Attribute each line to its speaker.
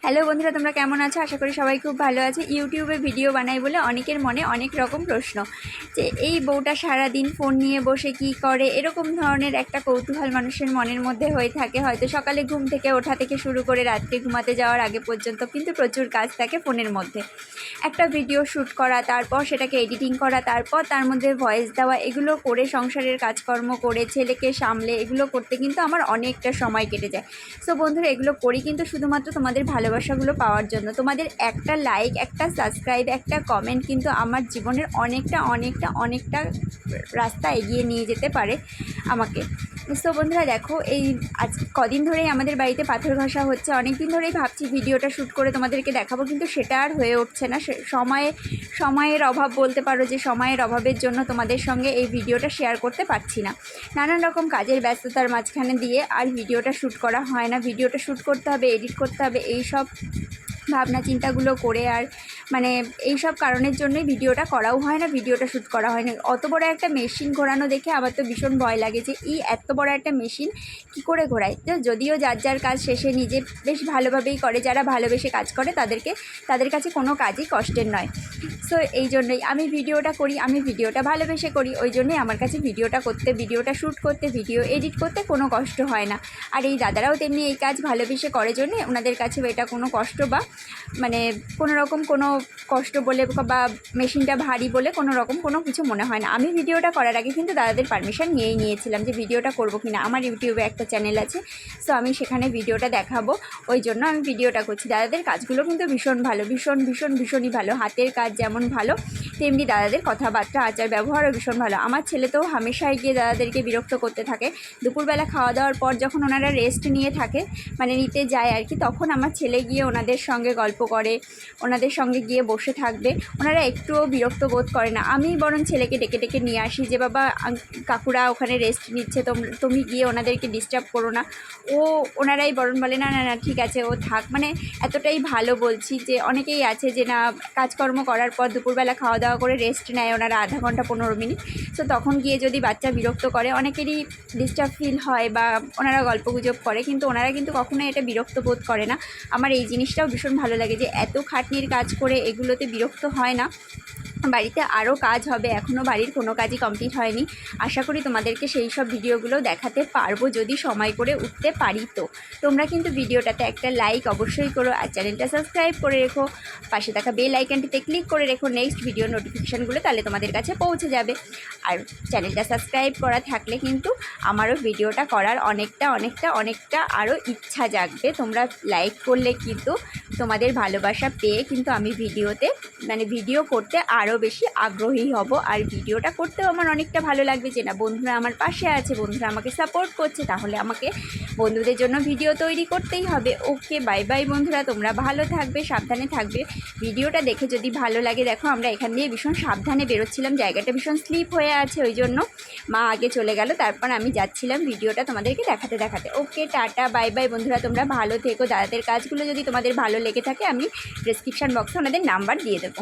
Speaker 1: Hello বন্ধুরা, তোমরা কেমন আছো? আশা করি সবাই খুব ভালো আছে। ইউটিউবে ভিডিও বানাই বলে অনেকের মনে অনেক রকম প্রশ্ন, যে এই বউটা সারাদিন ফোন নিয়ে বসে কি করে, এরকম ধরনের একটা কৌতূহল মানুষের মনের মধ্যে হয়ে থাকে। হয়তো সকালে ঘুম থেকে ওঠা থেকে শুরু করে রাত্রে ঘুমাতে যাওয়ার আগে পর্যন্ত কিন্তু প্রচুর কাজ থাকে ফোনের মধ্যে। একটা ভিডিও শ্যুট করা, তারপর সেটাকে এডিটিং করা, তারপর তার মধ্যে ভয়েস দেওয়া, এগুলো করে সংসারের কাজকর্ম করে ছেলেকে সামলে এগুলো করতে কিন্তু আমার অনেকটা সময় কেটে যায়। সো বন্ধুরা, এগুলো করি কিন্তু শুধুমাত্র তোমাদের ভালোবাসাগুলো পাওয়ার জন্য। তোমাদের একটা লাইক, একটা সাবস্ক্রাইব, একটা কমেন্ট কিন্তু আমার জীবনের অনেকটা রাস্তা এগিয়ে নিয়ে যেতে পারে আমাকে। সো বন্ধুরা দেখো, এই আজ কদিন ধরেই আমাদের বাড়িতে পাথর ঘষা হচ্ছে। অনেক দিন ধরেই ভাবছি ভিডিওটা শ্যুট করে তোমাদেরকে দেখাবো, কিন্তু সেটা আর হয়ে উঠছে না। সময়ের অভাব বলতে পারো, যে সময়ের অভাবের জন্য তোমাদের সঙ্গে এই ভিডিওটা শেয়ার করতে পারছি না। নানান রকম কাজের ব্যস্ততার মাঝখানে দিয়ে আর ভিডিওটা শ্যুট করা হয় না। ভিডিওটা শ্যুট করতে হবে, এডিট করতে হবে, এই সব ভাবনা চিন্তাগুলো করে আর এই সব কারণের জন্যই ভিডিওটা করাও হয় না, ভিডিওটা শ্যুট করা হয় না। অত বড় একটা মেশিন ঘোরানো দেখে আমার তো ভীষণ ভয় লাগে, যে এত বড় একটা মেশিন কী করে ঘোরায়। তো যদিও যার কাজ শেষে নিজে বেশ ভালোভাবেই করে, যারা ভালোবেসে কাজ করে তাদের কাছে কোনো কাজই কষ্টের নয়। সো এই জন্যই আমি ভিডিওটা করি, আমি ভিডিওটা ভালোবেসে করি। ওই জন্যই আমার কাছে ভিডিওটা করতে, ভিডিওটা শ্যুট করতে, ভিডিও এডিট করতে কোনো কষ্ট হয় না। আর এই দাদারাও তেমনি এই কাজ ভালোবেসে করে জন্যে ওনাদের কাছে এটা কোনো কষ্ট বা কোনো রকম কোনো কষ্ট বলে বা মেশিনটা ভারী বলে কোনো কিছু মনে হয় না। আমি ভিডিওটা করার আগে কিন্তু দাদাদের পারমিশন নিয়েছিলাম যে ভিডিওটা করবো কিনা। আমার ইউটিউবে একটা চ্যানেল আছে, সো আমি সেখানে ভিডিওটা দেখাবো, ওই জন্য আমি ভিডিওটা করছি। দাদাদের কাজগুলো কিন্তু ভীষণ ভালো, ভীষণই ভালো। হাতের কাজ যেমন ভালো, তেমনি দাদাদের কথাবার্তা, আচার ব্যবহারও ভীষণ ভালো। আমার ছেলে তো হামেশাই গিয়ে দাদাদেরকে বিরক্ত করতে থাকে। দুপুরবেলা খাওয়া দাওয়ার পর যখন ওনারা রেস্ট নিয়ে থাকে, নিতে যায় আর কি, তখন আমার ছেলে গিয়ে ওনাদের সঙ্গে গল্প করে, ওনাদের সঙ্গে গিয়ে বসে থাকবে। ওনারা একটুও বিরক্ত বোধ করে না। আমি বরং ছেলেকে ডেকে নিয়ে আসি, যে বাবা কাকুরা ওখানে রেস্ট নিচ্ছে, তুমি গিয়ে ওনাদেরকে ডিস্টার্ব করো না। ওনারাই বরং বলে না না না ঠিক আছে, ও থাক। এতটাই ভালো বলছি, যে অনেকেই আছে যে না, কাজকর্ম করার পর দুপুরবেলা খাওয়া দাওয়া করে রেস্ট নেয় ওনারা আধা ঘন্টা 15 মিনিট। তো তখন গিয়ে যদি বাচ্চা বিরক্ত করে, অনেকেরই ডিস্টার্ব ফিল হয় বা ওনারা গল্পগুজব করে, কিন্তু ওনারা কিন্তু কখনোই এটা বিরক্ত বোধ করে না। আমার এই জিনিসটাও ভীষণ ভালো লাগে, যে এত খাটনির কাজ করে এগুলোতে বিরক্ত হয় না। বাড়িতে আরও কাজ হবে, এখনও বাড়ির কোনো কাজই কমপ্লিট হয়নি। আশা করি তোমাদেরকে সেই সব ভিডিওগুলো দেখাতে পারবো, যদি সময় করে উঠতে পারি। তো তোমরা কিন্তু ভিডিওটাতে একটা লাইক অবশ্যই করো, আর চ্যানেলটা সাবস্ক্রাইব করে রেখো। পাশে থাকা বেল আইকনটিতে ক্লিক করে রেখো নেক্সট ভিডিও নোটিফিকেশানগুলো, তাহলে তোমাদের কাছে পৌঁছে যাবে। আর চ্যানেলটা সাবস্ক্রাইব করা থাকলে কিন্তু আমারও ভিডিওটা করার অনেকটা আরও ইচ্ছা জাগবে। তোমরা লাইক করলে কিন্তু তোমাদের ভালোবাসা পেয়ে কিন্তু আমি ভিডিওতে ভিডিও করতে আরও বেশি আগ্রহী হব। আর ভিডিওটা করতেও আমার অনেকটা ভালো লাগবে, যে না বন্ধুরা আমার পাশে আছে, বন্ধুরা আমাকে সাপোর্ট করছে, তাহলে আমাকে বন্ধুদের জন্য ভিডিও তৈরি করতেই হবে। ওকে, বাই বাই বন্ধুরা, তোমরা ভালো থাকবে, সাবধানে থাকবে। ভিডিওটা দেখে যদি ভালো লাগে, দেখো আমরা এখান দিয়ে ভীষণ সাবধানে বেরোচ্ছিলাম, জায়গাটা ভীষণ স্লিপ হয়ে আছে, ওই জন্য মা আগে চলে গেল, তারপর আমি যাচ্ছিলাম ভিডিওটা তোমাদেরকে দেখাতে। ওকে, টাটা, বাই বাই বন্ধুরা, তোমরা ভালো থেকো। দাদাদের কাজগুলো যদি তোমাদের ভালো লেগে থাকে, আমি ডেসক্রিপশান বক্সে ওনাদের নাম্বার দিয়ে দেবো।